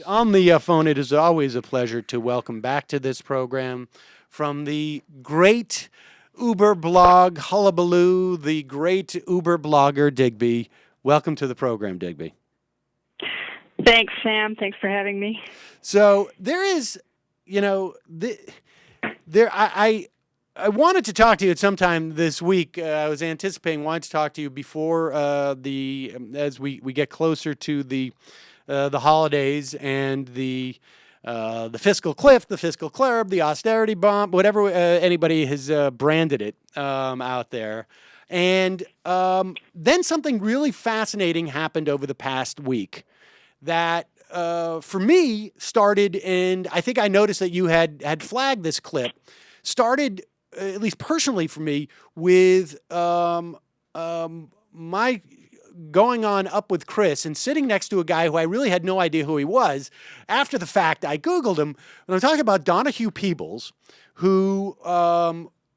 On the phone, it is always a pleasure to welcome back to this program from the great Uber blog Hullabaloo, the great Uber blogger Digby. Welcome to the program, Digby. Thanks, Sam. Thanks for having me. So there is, I wanted to talk to you at some time this week. I was anticipating wanting to talk to you before as we get closer to the holidays and the fiscal cliff, the fiscal club, the austerity bomb, whatever anybody has branded it out there. And then something really fascinating happened over the past week that for me started, and I think I noticed that you had flagged this clip, started, at least personally for me, with my going on up with Chris and sitting next to a guy who I really had no idea who he was. After the fact, I Googled him, and I'm talking about Donahue Peebles, who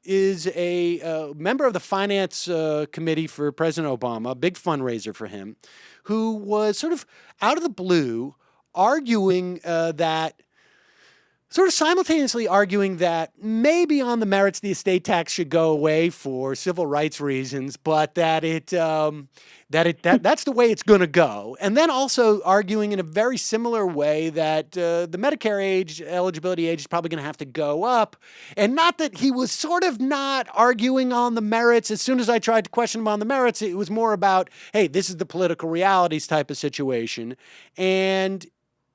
is a member of the finance committee for President Obama, a big fundraiser for him, who was sort of out of the blue arguing simultaneously arguing that maybe on the merits the estate tax should go away for civil rights reasons, but that that's the way it's going to go. And then also arguing in a very similar way that the Medicare eligibility age is probably going to have to go up. And not that he was sort of not arguing on the merits. As soon as I tried to question him on the merits, it was more about, hey, this is the political realities type of situation. And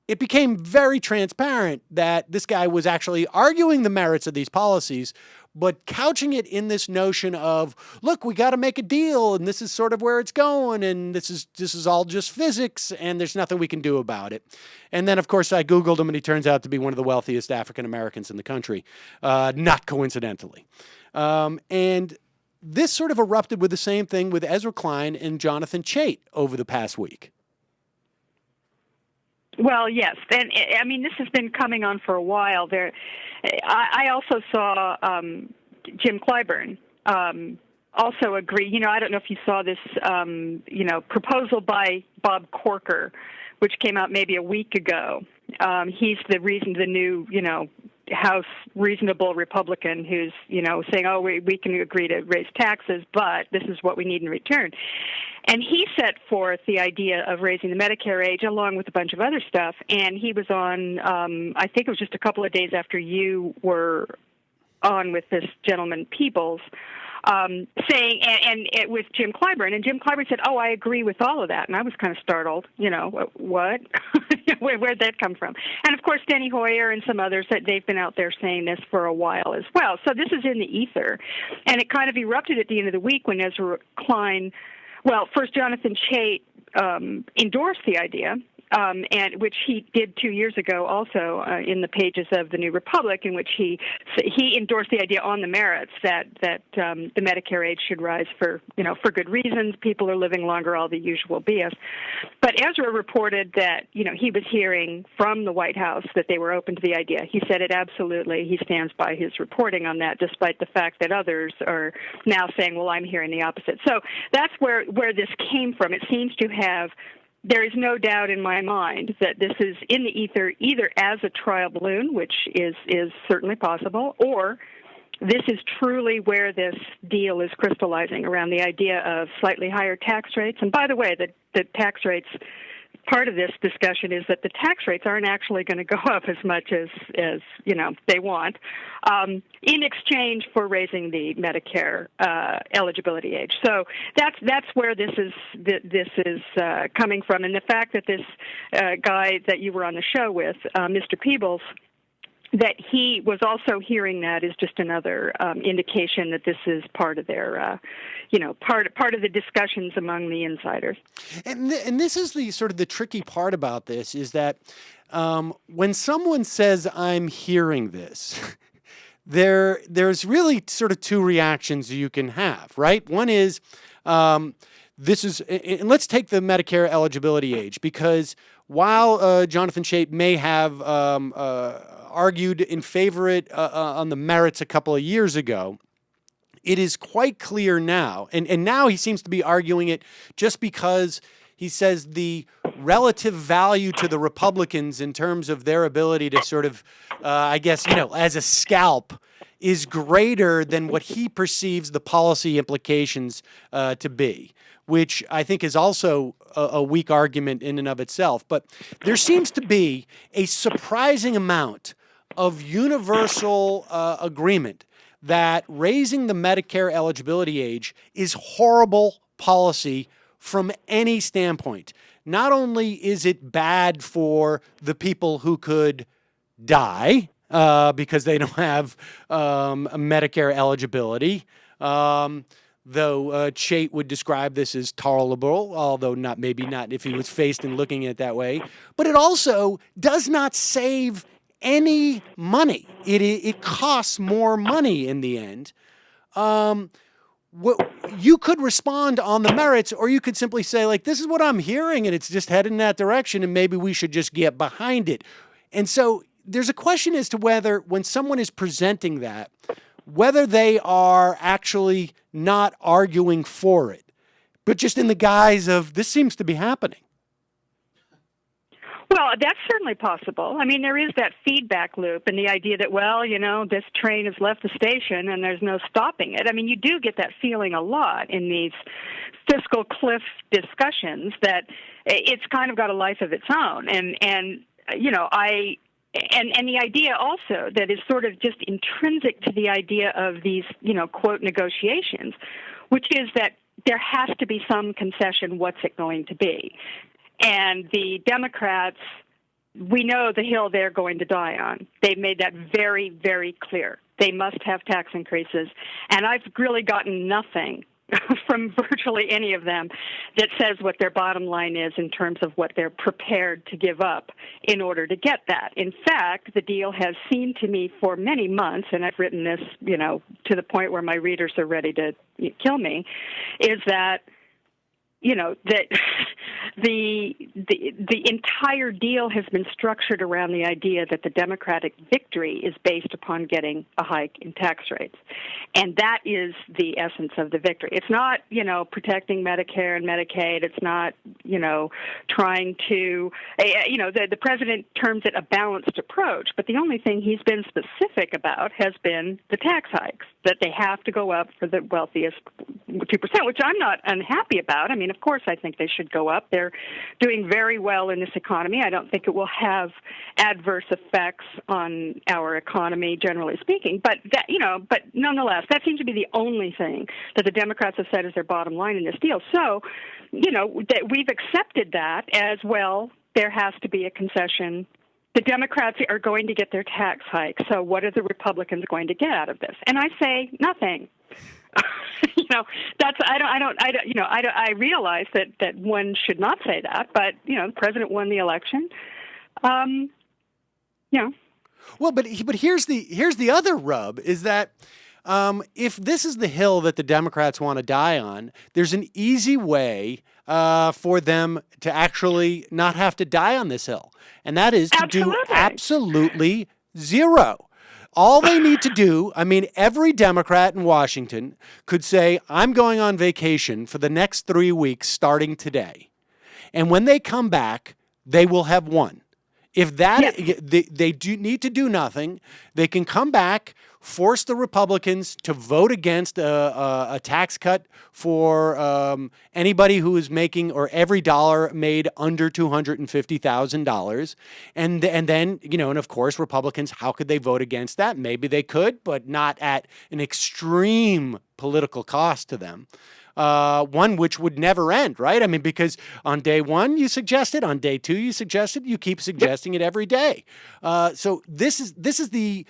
it became very transparent that this guy was actually arguing the merits of these policies, but couching it in this notion of, look, we got to make a deal, and this is sort of where it's going, and this is all just physics, and there's nothing we can do about it. And then, of course, I Googled him, and he turns out to be one of the wealthiest African Americans in the country, not coincidentally. And this sort of erupted with the same thing with Ezra Klein and Jonathan Chait over the past week. Well, yes, and I mean, this has been coming on for a while. I also saw Jim Clyburn also agree. I don't know if you saw this, proposal by Bob Corker, which came out maybe a week ago. He's the new, House reasonable Republican who's, saying, oh, we can agree to raise taxes, but this is what we need in return. And he set forth the idea of raising the Medicare age along with a bunch of other stuff. And he was on, I think it was just a couple of days after you were on with this gentleman, Peebles, saying, and it was Jim Clyburn. And Jim Clyburn said, oh, I agree with all of that. And I was kind of startled, what? Where'd that come from? And, of course, Steny Hoyer and some others, they've been out there saying this for a while as well. So this is in the ether. And it kind of erupted at the end of the week when Ezra Klein, well, first Jonathan Chait endorsed the idea, and which he did 2 years ago also in the pages of the New Republic, in which he endorsed the idea on the merits that the Medicare age should rise for good reasons. People are living longer, all the usual BS. But Ezra reported that he was hearing from the White House that they were open to the idea. He said it absolutely. He stands by his reporting on that, despite the fact that others are now saying, well, I'm hearing the opposite. So that's where this came from. It seems to have. There is no doubt in my mind that this is in the ether, either as a trial balloon, which is certainly possible, or this is truly where this deal is crystallizing around the idea of slightly higher tax rates. And by the way, the tax rates, part of this discussion is that the tax rates aren't actually going to go up as much as they want, in exchange for raising the Medicare eligibility age. So that's where this is coming from, and the fact that this guy that you were on the show with, Mr. Peebles, that he was also hearing that is just another indication that this is part of their, part of the discussions among the insiders. And this is the sort of the tricky part about this is that when someone says, I'm hearing this, there's really sort of two reactions you can have, right? One is, this is, and let's take the Medicare eligibility age, because while Jonathan Chait may have argued in favor it on the merits a couple of years ago, it is quite clear now, and now he seems to be arguing it just because he says the relative value to the Republicans in terms of their ability to sort of, I guess, as a scalp is greater than what he perceives the policy implications to be, which I think is also a weak argument in and of itself. But there seems to be a surprising amount of universal agreement that raising the Medicare eligibility age is horrible policy from any standpoint. Not only is it bad for the people who could die because they don't have Medicare eligibility, though Chait would describe this as tolerable, although maybe not if he was faced in looking at it that way. But it also does not save any money. It costs more money in the end. You could respond on the merits, or you could simply say, like, this is what I'm hearing, and it's just headed in that direction, and maybe we should just get behind it. And so there's a question as to whether, when someone is presenting that, whether they are actually not arguing for it, but just in the guise of, this seems to be happening. Well, that's certainly possible. I mean, there is that feedback loop and the idea that, well, this train has left the station and there's no stopping it. I mean, you do get that feeling a lot in these fiscal cliff discussions that it's kind of got a life of its own. And the idea also that is sort of just intrinsic to the idea of these, quote, negotiations, which is that there has to be some concession. What's it going to be? And the Democrats, we know the hill they're going to die on. They've made that very, very clear. They must have tax increases. And I've really gotten nothing from virtually any of them that says what their bottom line is in terms of what they're prepared to give up in order to get that. In fact, the deal has seemed to me for many months, and I've written this, to the point where my readers are ready to kill me, is that that the entire deal has been structured around the idea that the Democratic victory is based upon getting a hike in tax rates. And that is the essence of the victory. It's not, protecting Medicare and Medicaid. It's not, trying to, the president terms it a balanced approach, but the only thing he's been specific about has been the tax hikes, that they have to go up for the wealthiest 2%, which I'm not unhappy about. I mean, of course, I think they should go up. They're doing very well in this economy. I don't think it will have adverse effects on our economy, generally speaking. But that, but nonetheless, that seems to be the only thing that the Democrats have said is their bottom line in this deal. So, that we've accepted that as well. There has to be a concession. The Democrats are going to get their tax hike. So, what are the Republicans going to get out of this? And I say nothing. I realize that one should not say that, but the president won the election. Well, but here's the other rub is that if this is the hill that the Democrats want to die on, there's an easy way for them to actually not have to die on this hill, and that is to do absolutely zero. All they need to do, every Democrat in Washington could say, I'm going on vacation for the next 3 weeks starting today. And when they come back, they will have won. If that, they do need to do nothing, they can come back, force the Republicans to vote against a tax cut for anybody who is making, or every dollar made under $250,000. And then, and of course, Republicans, how could they vote against that? Maybe they could, but not at an extreme political cost to them. One which would never end, right? Because on day one you suggested, on day two you suggested, you keep suggesting it every day. So this is the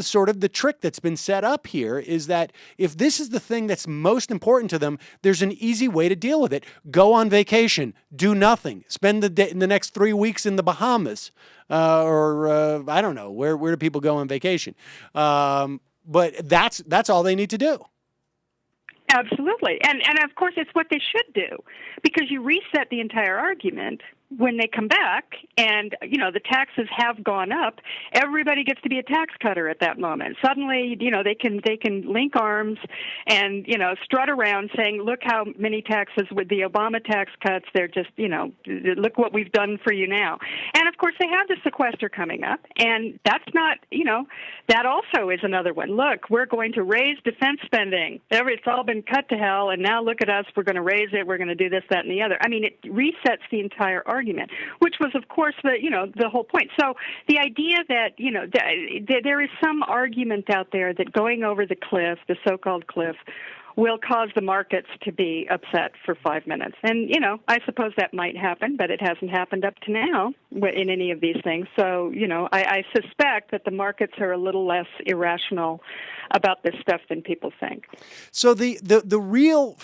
sort of the trick that's been set up here, is that if this is the thing that's most important to them, there's an easy way to deal with it. Go on vacation, do nothing, spend the next 3 weeks in the Bahamas, or I don't know, where do people go on vacation? But that's all they need to do. Absolutely. And of course, it's what they should do, because you reset the entire argument when they come back and, the taxes have gone up, everybody gets to be a tax cutter at that moment. Suddenly, they can link arms and, strut around saying, look how many taxes with the Obama tax cuts, they're just, look what we've done for you now. And of course, they have the sequester coming up, and that's not, that also is another one. Look, we're going to raise defense spending. It's all been cut to hell, and now look at us, we're going to raise it, we're going to do this, that, and the other. I mean, it resets the entire argument, which was, of course, the whole point. So the idea that, there is some argument out there that going over the cliff, the so-called cliff, will cause the markets to be upset for 5 minutes. And, I suppose that might happen, but it hasn't happened up to now in any of these things. So, I suspect that the markets are a little less irrational about this stuff than people think. So the real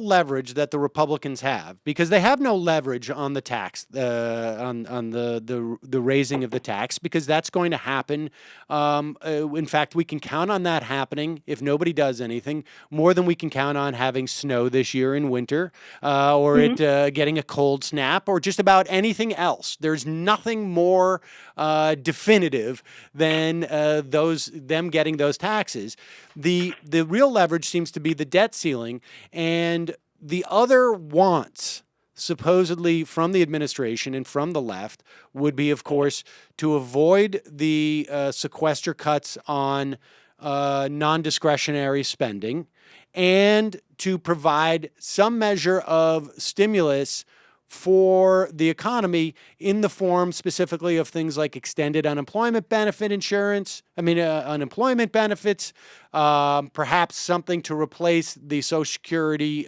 leverage that the Republicans have, because they have no leverage on the tax, on the raising of the tax, because that's going to happen. In fact, we can count on that happening if nobody does anything, more than we can count on having snow this year in winter, or it getting a cold snap, or just about anything else. There's nothing more definitive than them getting those taxes. The real leverage seems to be the debt ceiling, and the other wants, supposedly from the administration and from the left, would be, of course, to avoid the sequester cuts on non-discretionary spending, and to provide some measure of stimulus for the economy in the form specifically of things like extended unemployment benefit unemployment benefits, perhaps something to replace the Social Security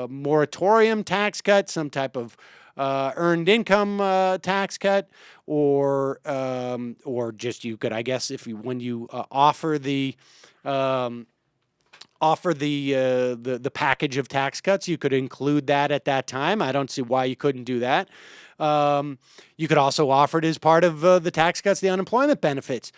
moratorium tax cut, some type of earned income tax cut, or just, you could, I guess, when you offer the package of tax cuts, you could include that at that time. I don't see why you couldn't do that. You could also offer it as part of the tax cuts, the unemployment benefits.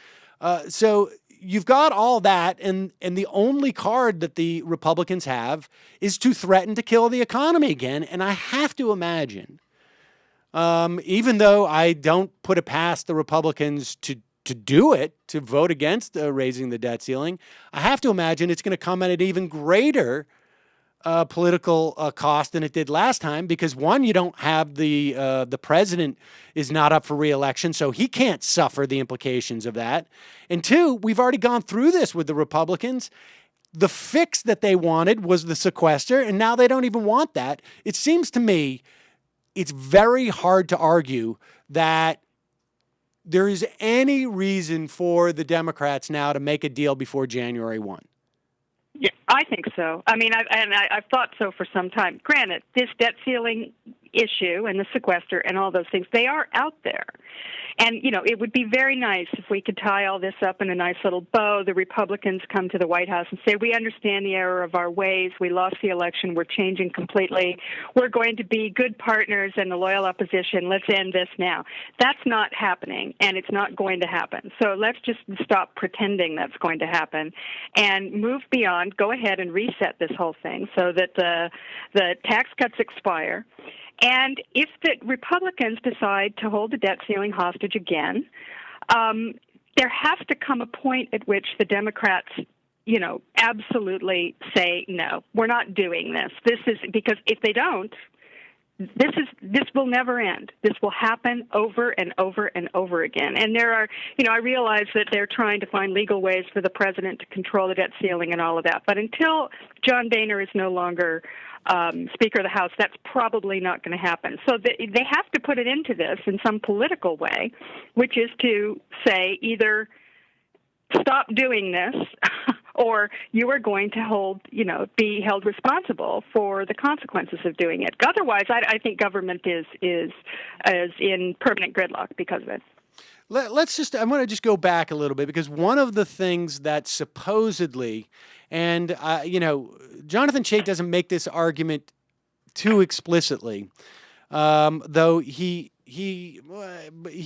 So you've got all that, and the only card that the Republicans have is to threaten to kill the economy again. And I have to imagine, even though I don't put it past the Republicans to do it, to vote against raising the debt ceiling, I have to imagine it's going to come at an even greater political cost than it did last time, because one, you don't have the president is not up for reelection, so he can't suffer the implications of that. And two, we've already gone through this with the Republicans. The fix that they wanted was the sequester, and now they don't even want that. It seems to me it's very hard to argue that there is any reason for the Democrats now to make a deal before January 1. Yeah, I think so. I mean, I've thought so for some time. Granted, this debt ceiling issue and the sequester and all those things, they are out there. And, it would be very nice if we could tie all this up in a nice little bow. The Republicans come to the White House and say, we understand the error of our ways. We lost the election. We're changing completely. We're going to be good partners and the loyal opposition. Let's end this now. That's not happening, and it's not going to happen. So let's just stop pretending that's going to happen and move beyond, go ahead and reset this whole thing so that the tax cuts expire. And if the Republicans decide to hold the debt ceiling hostage again, there has to come a point at which the Democrats, absolutely say, no, we're not doing this. This is because if they don't, this will never end. This will happen over and over and over again. And there are, I realize that they're trying to find legal ways for the president to control the debt ceiling and all of that. But until John Boehner is no longer Speaker of the House, that's probably not going to happen. So they have to put it into this in some political way, which is to say either stop doing this or you are going to be held responsible for the consequences of doing it. Otherwise, I think government is in permanent gridlock because of it. I want to just go back a little bit, because one of the things that supposedly, and Jonathan Chait doesn't make this argument too explicitly, though he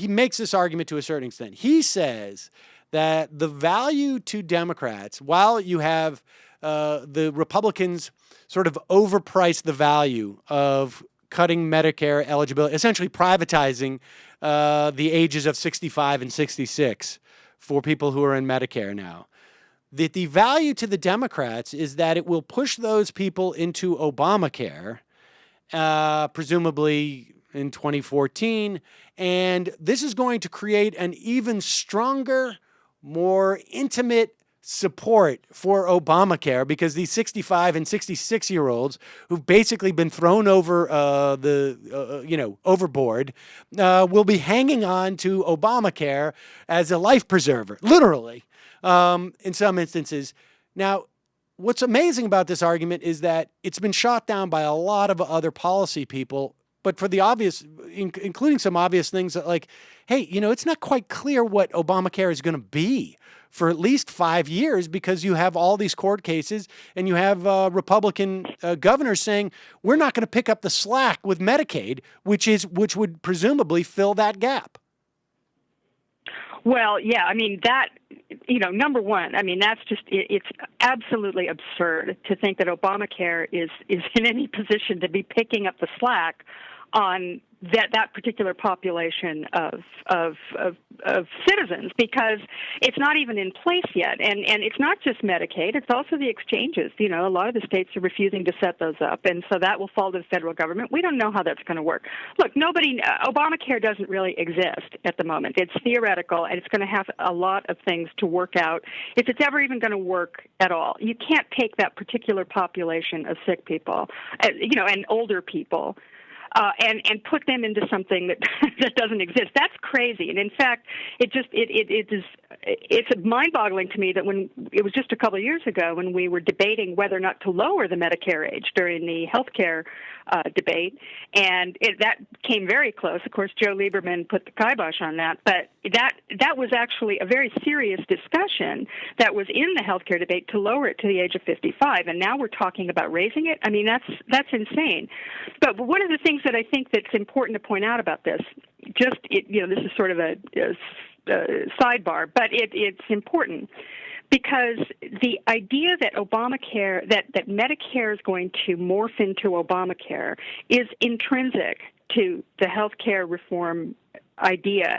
makes this argument to a certain extent. He says that the value to Democrats, while you have the Republicans sort of overprice the value of cutting Medicare eligibility, essentially privatizing the ages of 65 and 66 for people who are in Medicare now. The value to the Democrats is that it will push those people into Obamacare, presumably in 2014, and this is going to create an even stronger, more intimate support for Obamacare, because these 65 and 66-year-olds who've basically been thrown over overboard will be hanging on to Obamacare as a life preserver, literally, in some instances. Now, what's amazing about this argument is that it's been shot down by a lot of other policy people, but for the obvious, including some obvious things that, like, hey, it's not quite clear what Obamacare is going to be for at least 5 years, because you have all these court cases and you have Republican governors saying, we're not going to pick up the slack with Medicaid, which would presumably fill that gap. Well, yeah, I mean, that, number one, I mean, that's just, it's absolutely absurd to think that Obamacare is in any position to be picking up the slack on that particular population of citizens, because it's not even in place yet, and it's not just Medicaid; it's also the exchanges. A lot of the states are refusing to set those up, and so that will fall to the federal government. We don't know how that's going to work. Look, Obamacare doesn't really exist at the moment. It's theoretical, and it's going to have a lot of things to work out if it's ever even going to work at all. You can't take that particular population of sick people, and older people, and put them into something that doesn't exist. That's crazy. And in fact, it's mind-boggling to me that when it was just a couple of years ago when we were debating whether or not to lower the Medicare age during the health care debate, and that came very close. Of course, Joe Lieberman put the kibosh on that, but that was actually a very serious discussion that was in the health care debate to lower it to the age of 55, and now we're talking about raising it. I mean, that's insane. But one of the things that I think that's important to point out about this, this is sort of a sidebar, but it's important, because the idea that Obamacare, that Medicare is going to morph into Obamacare is intrinsic to the health care reform idea.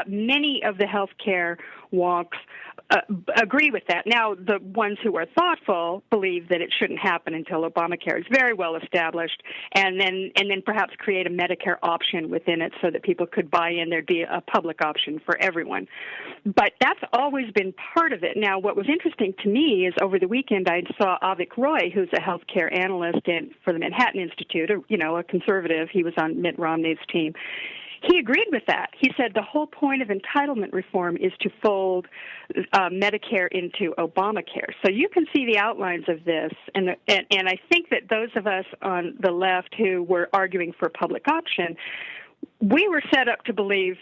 Many of the health care wonks agree with that. Now, the ones who are thoughtful believe that it shouldn't happen until Obamacare is very well established, and then perhaps create a Medicare option within it so that people could buy in. There'd be a public option for everyone. But that's always been part of it. Now, what was interesting to me is over the weekend I saw Avik Roy, who's a health care analyst for the Manhattan Institute, a conservative. He was on Mitt Romney's team. He agreed with that. He said the whole point of entitlement reform is to fold Medicare into Obamacare. So you can see the outlines of this, and I think that those of us on the left who were arguing for public option, we were set up to believe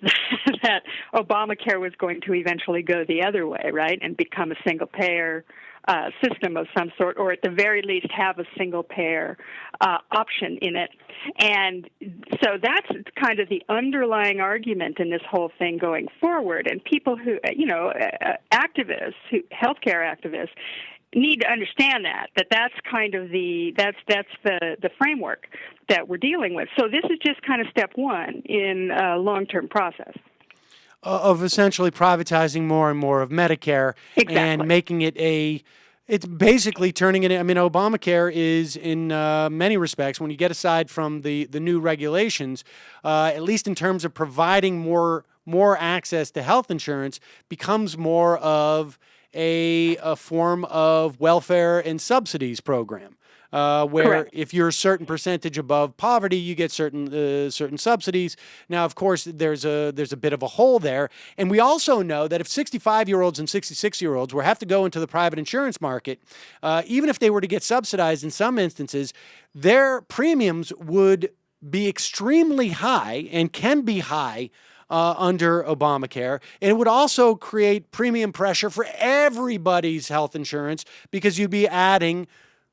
that Obamacare was going to eventually go the other way, right, and become a single-payer system of some sort, or at the very least have a single-payer option in it. And so that's kind of the underlying argument in this whole thing going forward. And people who, activists, healthcare activists, need to understand that's kind of that's the framework that we're dealing with. So this is just kind of step one in a long-term process of essentially privatizing more and more of Medicare. Exactly. And making it it's basically turning it. I mean, Obamacare is in many respects, when you get aside from the new regulations, at least in terms of providing more access to health insurance, becomes more of a form of welfare and subsidies program. Where Correct. If you're a certain percentage above poverty, you get certain subsidies. Now, of course, there's a bit of a hole there, and we also know that if 65-year-olds and 66-year-olds were have to go into the private insurance market, even if they were to get subsidized in some instances, their premiums would be extremely high and can be high under Obamacare. And it would also create premium pressure for everybody's health insurance, because you'd be adding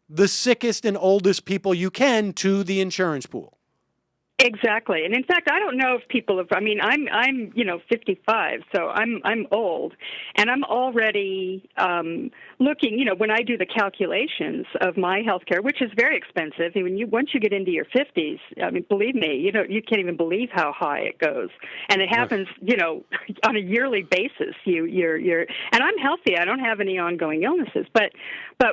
the sickest and oldest people you can to the insurance pool. Exactly. And in fact, I don't know if people have, I mean, I'm 55, so I'm old, and I'm already looking, when I do the calculations of my health care, which is very expensive. I mean, once you get into your 50s, I mean, believe me, you can't even believe how high it goes. And it Ugh. happens, on a yearly basis. And I'm healthy. I don't have any ongoing illnesses, but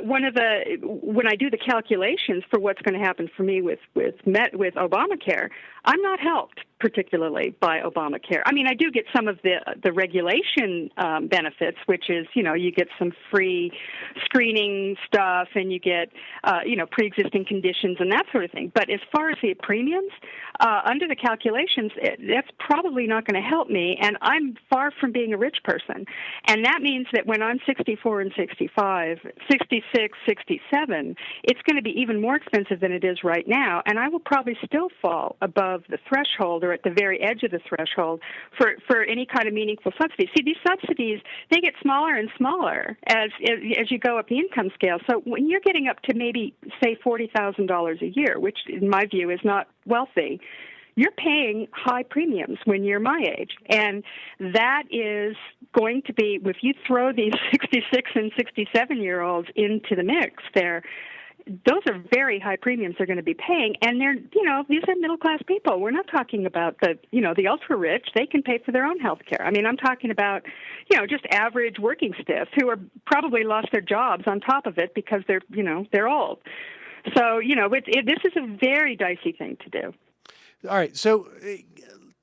when I do the calculations for what's going to happen for me with Obamacare, I'm not helped particularly by Obamacare. I mean, I do get some of the regulation benefits, which is, you get some free screening stuff, and you get, pre-existing conditions and that sort of thing. But as far as the premiums, under the calculations, that's probably not going to help me, and I'm far from being a rich person. And that means that when I'm 64 and 65, 66, 67, it's going to be even more expensive than it is right now, and I will probably still fall above the threshold or at the very edge of the threshold for any kind of meaningful subsidy. See, these subsidies, they get smaller and smaller as you go up the income scale. So when you're getting up to maybe, say, $40,000 a year, which in my view is not wealthy, you're paying high premiums when you're my age. And that is going to be, if you throw these 66 and 67-year-olds into the mix there, those are very high premiums they're going to be paying, and they're, these are middle-class people. We're not talking about the ultra-rich. They can pay for their own health care. I mean, I'm talking about, just average working stiffs who are probably lost their jobs on top of it because they're old. So, this is a very dicey thing to do. All right. So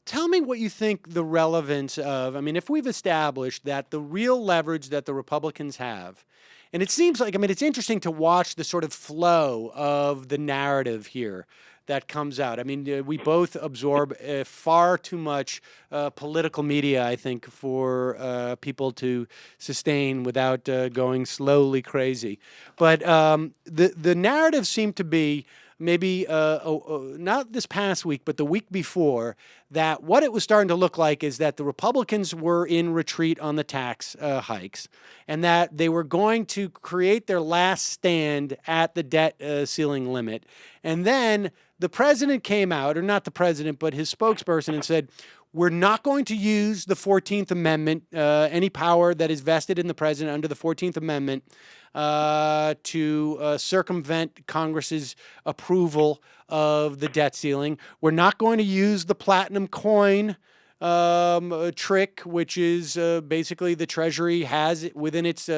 tell me what you think the relevance of, I mean, if we've established that the real leverage that the Republicans have, and it seems like, I mean, it's interesting to watch the sort of flow of the narrative here that comes out. I mean, we both absorb far too much political media, I think, for people to sustain without going slowly crazy. But the narrative seemed to be, maybe not this past week, but the week before, that what it was starting to look like is that the Republicans were in retreat on the tax hikes, and that they were going to create their last stand at the debt ceiling limit. And then the president came out, or not the president, but his spokesperson, and said, we're not going to use the 14th Amendment, any power that is vested in the president under the 14th Amendment, to circumvent Congress's approval of the debt ceiling. We're not going to use the platinum coin trick, which is basically the Treasury has it within its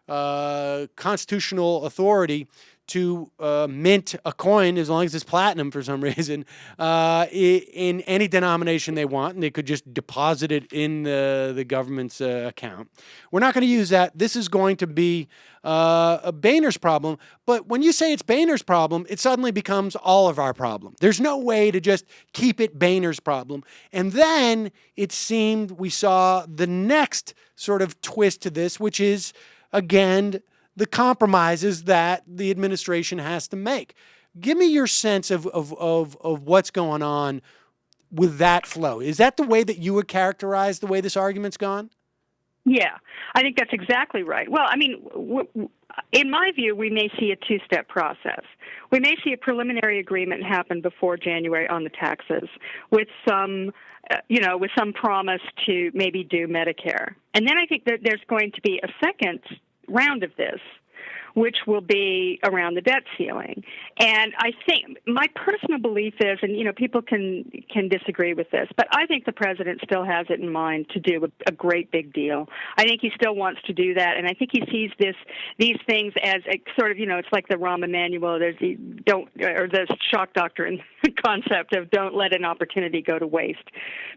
constitutional authority to mint a coin, as long as it's platinum for some reason, in any denomination they want, and they could just deposit it in the government's account. We're not going to use that. This is going to be a Boehner's problem. But when you say it's Boehner's problem, it suddenly becomes all of our problem. There's no way to just keep it Boehner's problem. And then it seemed we saw the next sort of twist to this, which is, again, the compromises that the administration has to make. Give me your sense of what's going on with that flow. Is that the way that you would characterize the way this argument's gone? Yeah, I think that's exactly right. Well, I mean, in my view, we may see a two-step process. We may see a preliminary agreement happen before January on the taxes with some promise to maybe do Medicare. And then I think that there's going to be a second round of this, which will be around the debt ceiling. And I think my personal belief is, and people can disagree with this, but I think the president still has it in mind to do a great big deal. I think he still wants to do that, and I think he sees these things as a sort of, it's like the Rahm Emanuel, or the shock doctrine concept of don't let an opportunity go to waste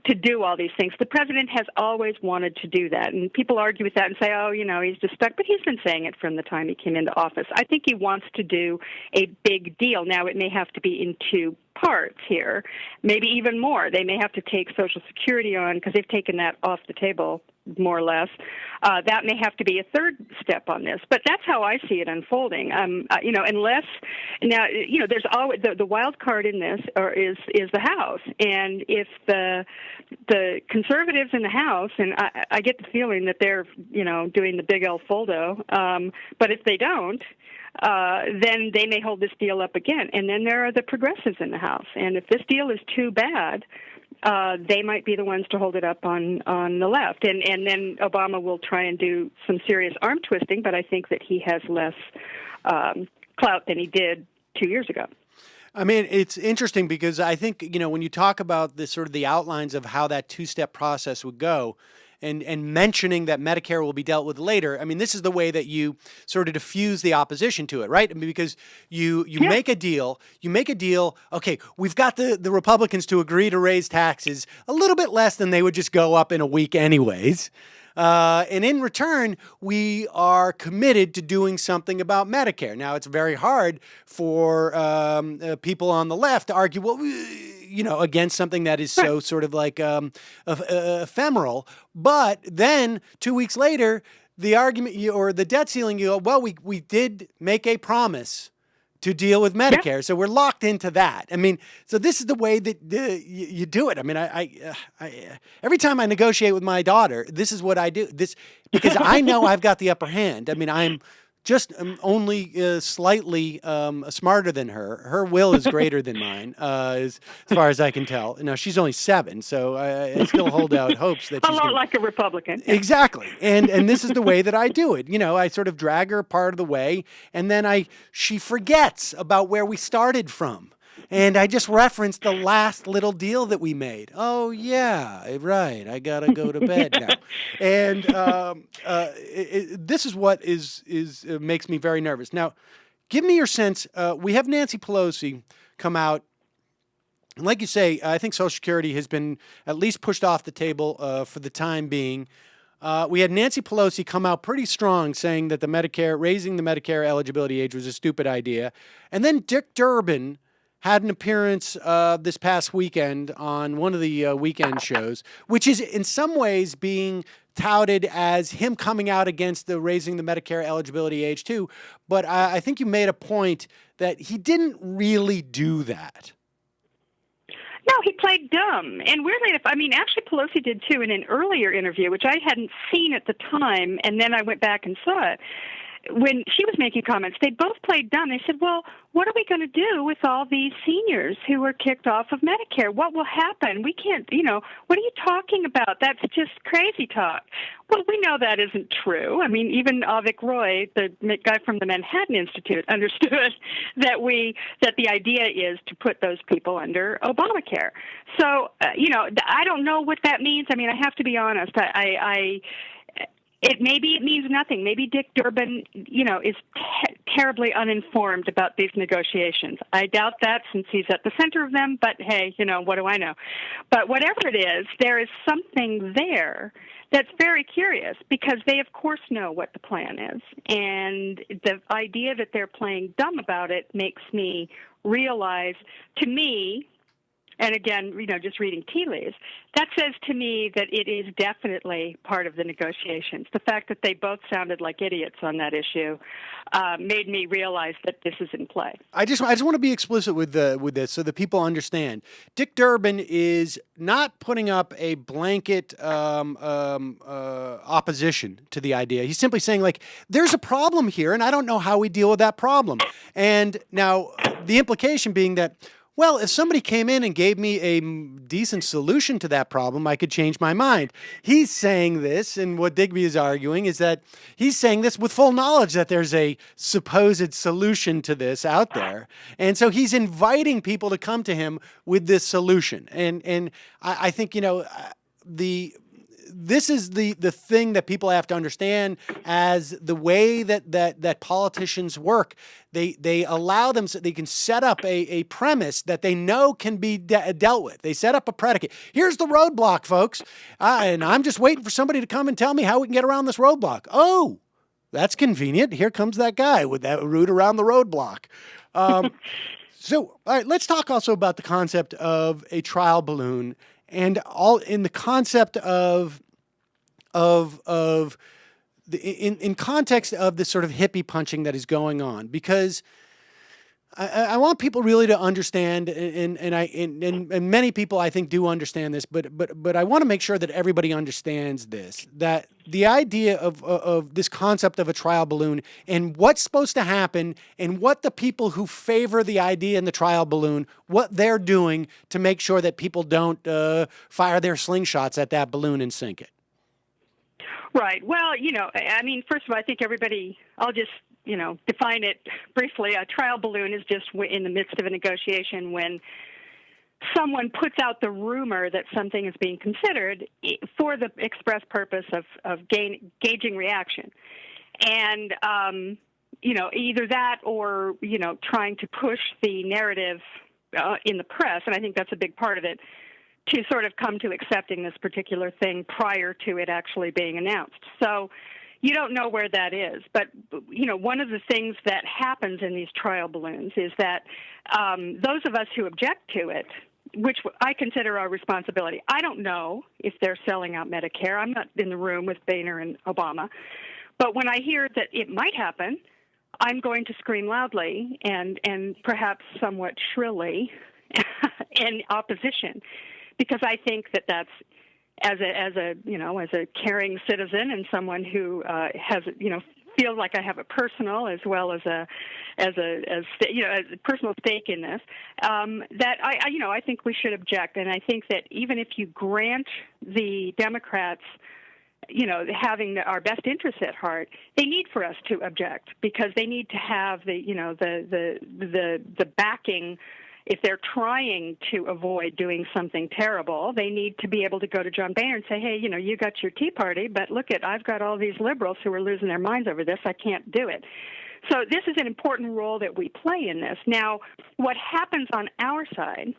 to do all these things. The president has always wanted to do that, and people argue with that and say, oh, he's just stuck, but he's been saying it from the time he came into office. I think he wants to do a big deal. Now, it may have to be in two parts here, maybe even more. They may have to take Social Security on, because they've taken that off the table, more or less. That may have to be a third step on this, but that's how I see it unfolding. Unless now, there's always the wild card in this, is the House, and if the conservatives in the House, and I get the feeling that they're doing the big El Foldo, but if they don't, then they may hold this deal up again. And then there are the progressives in the House. And if this deal is too bad, they might be the ones to hold it up on the left. And then Obama will try and do some serious arm twisting, but I think that he has less clout than he did 2 years ago. I mean, it's interesting because I think, when you talk about this sort of the outlines of how that two-step process would go, and mentioning that Medicare will be dealt with later, I mean, this is the way that you sort of diffuse the opposition to it, right? I mean, because you make a deal, okay, we've got the Republicans to agree to raise taxes a little bit less than they would just go up in a week anyways. And in return, we are committed to doing something about Medicare. Now, it's very hard for people on the left to argue, well, against something that is so sort of like ephemeral. But then 2 weeks later, the argument or the debt ceiling, you go, well, we did make a promise to deal with Medicare. So we're locked into that. I mean, so this is the way that you do it. I mean, I every time I negotiate with my daughter, this is what I do. Because I know I've got the upper hand. I mean, I'm just only slightly smarter than her. Her will is greater than mine, as far as I can tell. Now, she's only 7, so I still hold out hopes that she's like a Republican. Exactly. And this is the way that I do it. I sort of drag her part of the way, and then she forgets about where we started from. And I just referenced the last little deal that we made. Oh, yeah, right. I got to go to bed now. And this is what makes me very nervous. Now, give me your sense. We have Nancy Pelosi come out. And like you say, I think Social Security has been at least pushed off the table for the time being. We had Nancy Pelosi come out pretty strong saying that raising the Medicare eligibility age was a stupid idea. And then Dick Durbin had an appearance this past weekend on one of the weekend shows, which is in some ways being touted as him coming out against the raising the Medicare eligibility age too. But I think you made a point that he didn't really do that. No, he played dumb. And weirdly enough, actually Pelosi did too in an earlier interview, which I hadn't seen at the time, and then I went back and saw it. When she was making comments, they both played dumb. They said, well, what are we going to do with all these seniors who were kicked off of Medicare? What will happen? We can't, what are you talking about? That's just crazy talk. Well, we know that isn't true. I mean, even Avik Roy, the guy from the Manhattan Institute, understood that the idea is to put those people under Obamacare. So, I don't know what that means. I mean, I have to be honest. Maybe it means nothing. Maybe Dick Durbin, is terribly uninformed about these negotiations. I doubt that since he's at the center of them, but hey, what do I know? But whatever it is, there is something there that's very curious because they, of course, know what the plan is. And the idea that they're playing dumb about it makes me realize, to me, and again, just reading tea leaves, that says to me that it is definitely part of the negotiations. The fact that they both sounded like idiots on that issue made me realize that this is in play. I just want to be explicit with this so that people understand. Dick Durbin is not putting up a blanket opposition to the idea. He's simply saying, there's a problem here, and I don't know how we deal with that problem. And now the implication being that, well, if somebody came in and gave me a decent solution to that problem, I could change my mind. He's saying this, and what Digby is arguing is that he's saying this with full knowledge that there's a supposed solution to this out there. And so he's inviting people to come to him with this solution. And I think, this is the thing that people have to understand as the way that politicians work. They allow them, so they can set up a premise that they know can be dealt with. They set up a predicate. Here's the roadblock, folks. And I'm just waiting for somebody to come and tell me how we can get around this roadblock. Oh, that's convenient. Here comes that guy with that route around the roadblock. So, all right, let's talk also about the concept of a trial balloon and all in the concept in context of this sort of hippie punching that is going on, because I want people really to understand, and many people I think do understand this, but I want to make sure that everybody understands this, that the idea of this concept of a trial balloon and what's supposed to happen and what the people who favor the idea in the trial balloon, what they're doing to make sure that people don't fire their slingshots at that balloon and sink it. Right. Well, I mean, first of all, I think I'll just, define it briefly. A trial balloon is just in the midst of a negotiation when someone puts out the rumor that something is being considered for the express purpose of gauging reaction. And, either that or, trying to push the narrative in the press, and I think that's a big part of it, to sort of come to accepting this particular thing prior to it actually being announced. So you don't know where that is. But, one of the things that happens in these trial balloons is that those of us who object to it, which I consider our responsibility, I don't know if they're selling out Medicare. I'm not in the room with Boehner and Obama. But when I hear that it might happen, I'm going to scream loudly and perhaps somewhat shrilly in opposition, because I think that that's as a caring citizen and someone who has feels like I have a personal as well as a personal stake in this, that I think we should object. And I think that even if you grant the Democrats having our best interests at heart, they need for us to object, because they need to have the backing. If they're trying to avoid doing something terrible, they need to be able to go to John Boehner and say, hey, you got your Tea Party, but look I've got all these liberals who are losing their minds over this. I can't do it. So this is an important role that we play in this. Now, what happens on our side,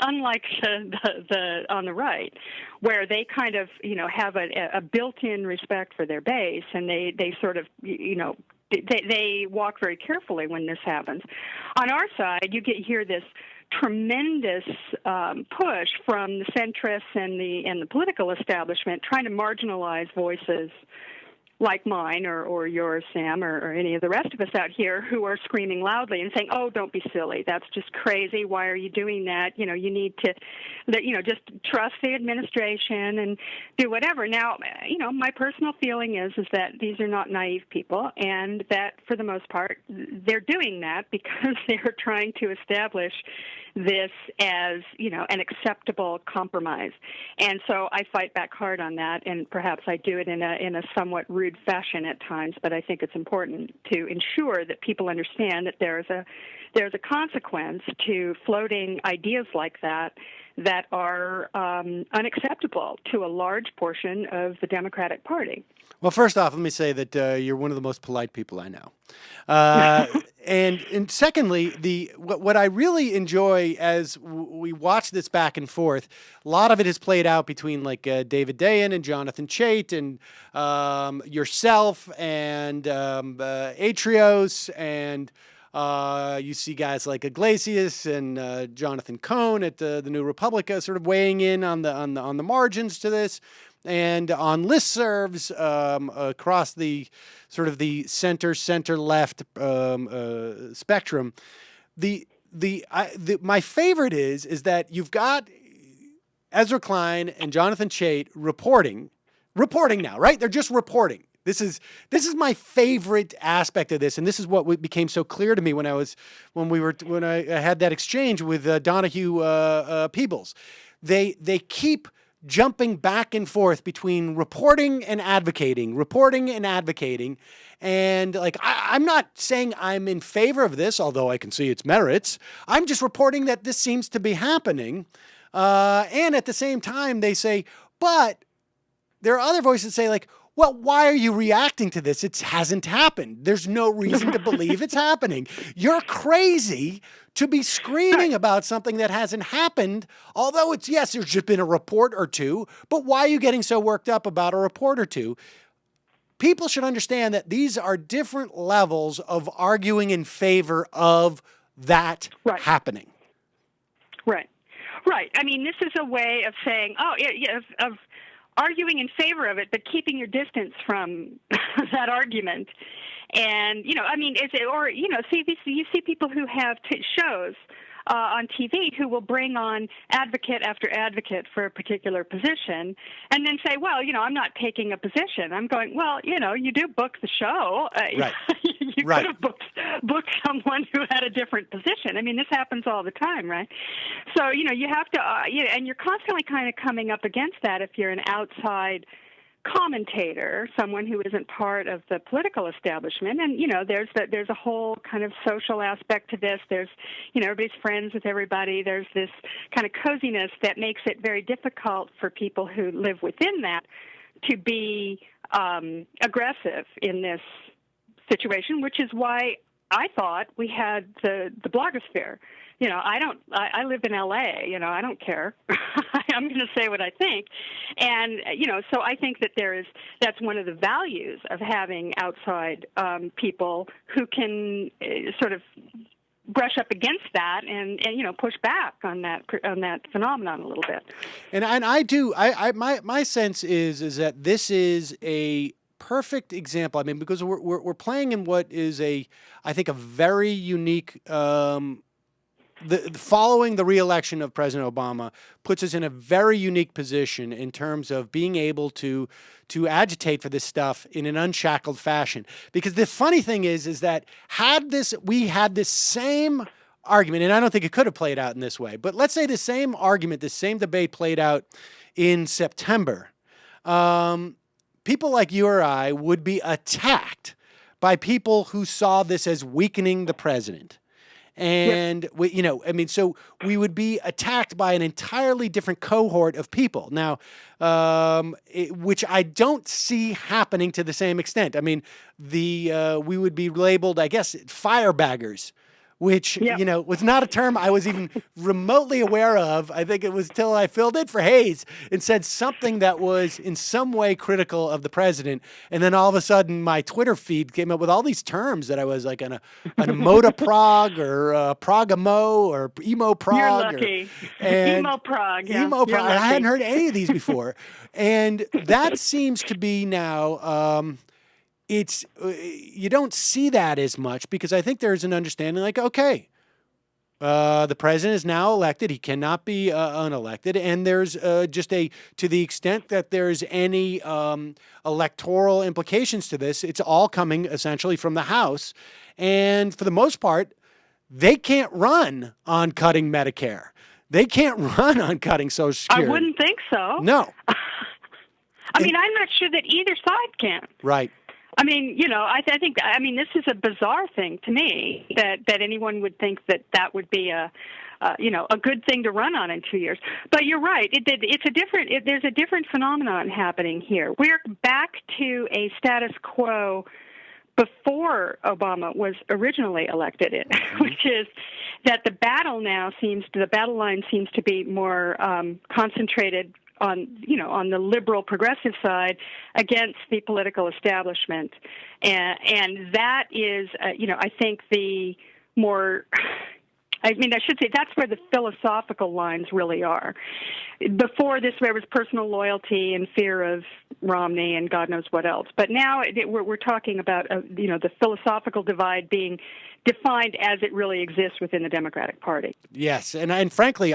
unlike the on the right, where they kind of, have a built-in respect for their base, and they sort of, they walk very carefully when this happens. On our side, you hear this tremendous push from the centrists and the political establishment trying to marginalize voices like mine or yours, Sam, or any of the rest of us out here who are screaming loudly and saying, oh, don't be silly. That's just crazy. Why are you doing that? You need to, just trust the administration and do whatever. Now, my personal feeling is that these are not naive people, and that for the most part, they're doing that because they're trying to establish this as, an acceptable compromise. And so I fight back hard on that, and perhaps I do it in a somewhat rude fashion at times, but I think it's important to ensure that people understand that there's a consequence to floating ideas like that are unacceptable to a large portion of the Democratic Party. Well, first off, let me say that you're one of the most polite people I know. And secondly, what I really enjoy as we watch this back and forth, a lot of it is played out between David Dayen and Jonathan Chait and yourself and Atrios, and you see guys like Iglesias and Jonathan Cohn at the New Republic sort of weighing in on the margins to this. And on listservs across the sort of the center left spectrum, my favorite is that you've got Ezra Klein and Jonathan Chait reporting now, right? They're just reporting. This is my favorite aspect of this, and this is what became so clear to me when I had that exchange with Donahue Peebles. They keep jumping back and forth between reporting and advocating, and I'm not saying I'm in favor of this, although I can see its merits. I'm just reporting that this seems to be happening, and at the same time they say, but there are other voices that say well, why are you reacting to this? It hasn't happened. There's no reason to believe it's happening. You're crazy to be screaming about something that hasn't happened, although yes, there's just been a report or two, but why are you getting so worked up about a report or two? People should understand that these are different levels of arguing in favor of that happening. Right. I mean, this is a way of saying, of arguing in favor of it, but keeping your distance from that argument. And, I mean, you see people who have shows on TV who will bring on advocate after advocate for a particular position and then say, well, I'm not taking a position. I'm going, well, you do book the show. Right. You Right. could have booked someone who had a different position. I mean, this happens all the time, right? So, you have to, and you're constantly kind of coming up against that if you're an outside commentator, someone who isn't part of the political establishment. And there's a whole kind of social aspect to this. There's everybody's friends with everybody. There's this kind of coziness that makes it very difficult for people who live within that to be aggressive in this situation, which is why I thought we had the blogosphere. I live in LA, I don't care. I'm going to say what I think. And, so I think that that's one of the values of having outside people who can sort of brush up against that and push back on that phenomenon a little bit. And I do, my sense is that this is a perfect example. I mean, because we're playing in what is I think a very unique, following the reelection of President Obama puts us in a very unique position in terms of being able to agitate for this stuff in an unshackled fashion. Because the funny thing is that we had this same argument, and I don't think it could have played out in this way, but let's say the same argument, the same debate played out in September. People like you or I would be attacked by people who saw this as weakening the president. And, so we would be attacked by an entirely different cohort of people. Now, which I don't see happening to the same extent. I mean, we would be labeled, I guess, firebaggers, which, was not a term I was even remotely aware of. I think it was till I filled in for Hayes and said something that was in some way critical of the president. And then all of a sudden my Twitter feed came up with all these terms that I was like an emoda prog or prog-emo or emo prog. You're lucky. Emo prog. Yeah. Emo prog. I hadn't heard any of these before. And that seems to be now... you don't see that as much because I think there's an understanding like, okay, the president is now elected. He cannot be unelected. And there's to the extent that there's any electoral implications to this, it's all coming essentially from the House. And for the most part, they can't run on cutting Medicare. They can't run on cutting Social Security. I wouldn't think so. No. I'm not sure that either side can. Right. I mean, I think this is a bizarre thing to me that anyone would think that would be a good thing to run on in 2 years. But you're right. There's a different phenomenon happening here. We're back to a status quo before Obama was originally elected, which is that the battle line seems to be more concentrated on the liberal progressive side against the political establishment. And that is, I think the more, I should say that's where the philosophical lines really are. Before this, there was personal loyalty and fear of Romney and God knows what else. But now we're talking about, the philosophical divide being defined as it really exists within the Democratic Party. Yes. And frankly,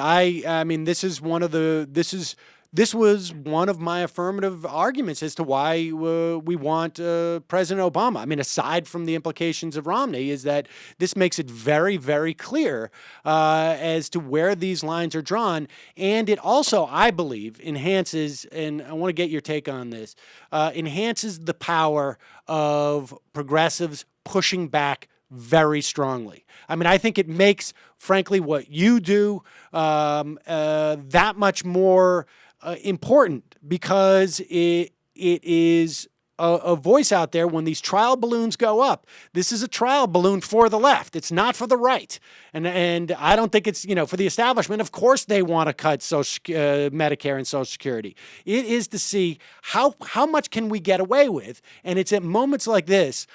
this was one of my affirmative arguments as to why we want President Obama. I mean, aside from the implications of Romney, is that this makes it very, very clear as to where these lines are drawn. And it also, I believe, enhances, and I want to get your take on this, enhances the power of progressives pushing back very strongly. I mean, I think it makes, frankly, what you do that much more important because it is a voice out there when these trial balloons go up. This is a trial balloon for the left. It's not for the right. And I don't think it's, for the establishment. Of course they want to cut Medicare and Social Security. It is to see how much can we get away with. And it's at moments like this,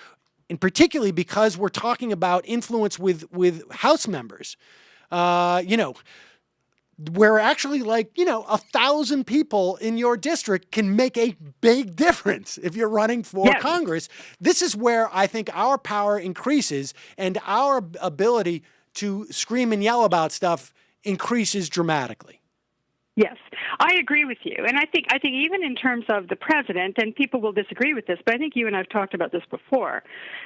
and particularly because we're talking about influence with House members. where actually, like, 1,000 people in your district can make a big difference if you're running for Yes. Congress. This is where I think our power increases and our ability to scream and yell about stuff increases dramatically. Yes, I agree with you, and I think even in terms of the president, and people will disagree with this, but I think you and I've talked about this before,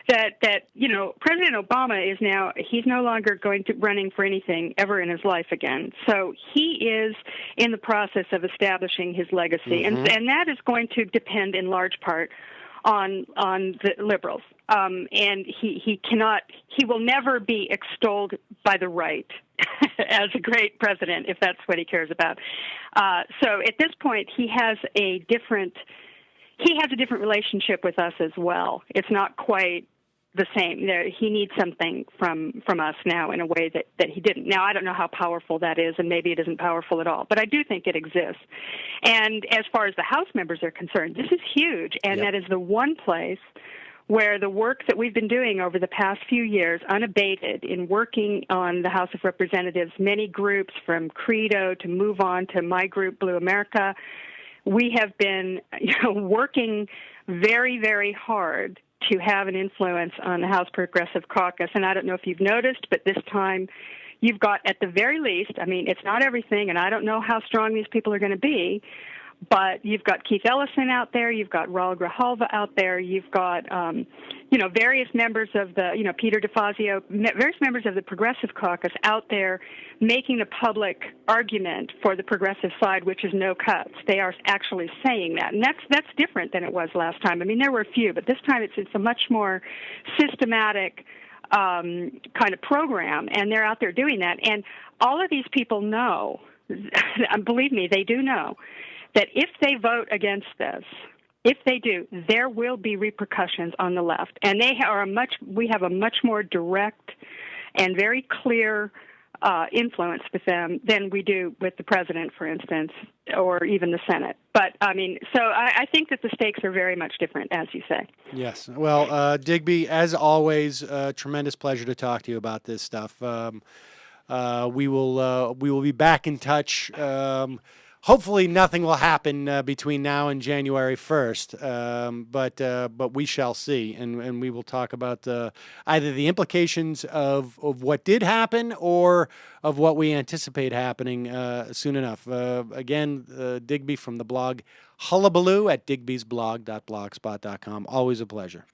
that President Obama he's no longer going to running for anything ever in his life again. So he is in the process of establishing his legacy, and that is going to depend in large part on the liberals, and he will never be extolled by the right as a great president if that's what he cares about. So at this point, he has a different relationship with us as well. It's not quite the same. He needs something from us now in a way that he didn't. Now, I don't know how powerful that is, and maybe it isn't powerful at all, but I do think it exists. And as far as the House members are concerned, this is huge, and that is the one place where the work that we've been doing over the past few years, unabated, in working on the House of Representatives, many groups from Credo to Move On to my group, Blue America, we have been working very, very hard to have an influence on the House Progressive Caucus. And I don't know if you've noticed, but this time you've got, at the very least, I mean, it's not everything, and I don't know how strong these people are going to be, but you've got Keith Ellison out there, you've got Raul Grijalva out there, you've got, various members of the, Peter DeFazio, various members of the Progressive Caucus out there making the public argument for the progressive side, which is no cuts. They are actually saying that, and that's different than it was last time. I mean, there were a few, but this time it's a much more systematic kind of program, and they're out there doing that. And all of these people know, believe me, they do know, that if they vote against this, if they do, there will be repercussions on the left, and we have a much more direct and very clear influence with them than we do with the president, for instance, or even the Senate. But I mean, so I think that the stakes are very much different, as you say. Yes. Well, Digby, as always, tremendous pleasure to talk to you about this stuff. We will be back in touch. Hopefully nothing will happen between now and January 1st, but we shall see, and we will talk about either the implications of what did happen or of what we anticipate happening soon enough. Again, Digby from the blog Hullabaloo at digbysblog.blogspot.com. Always a pleasure.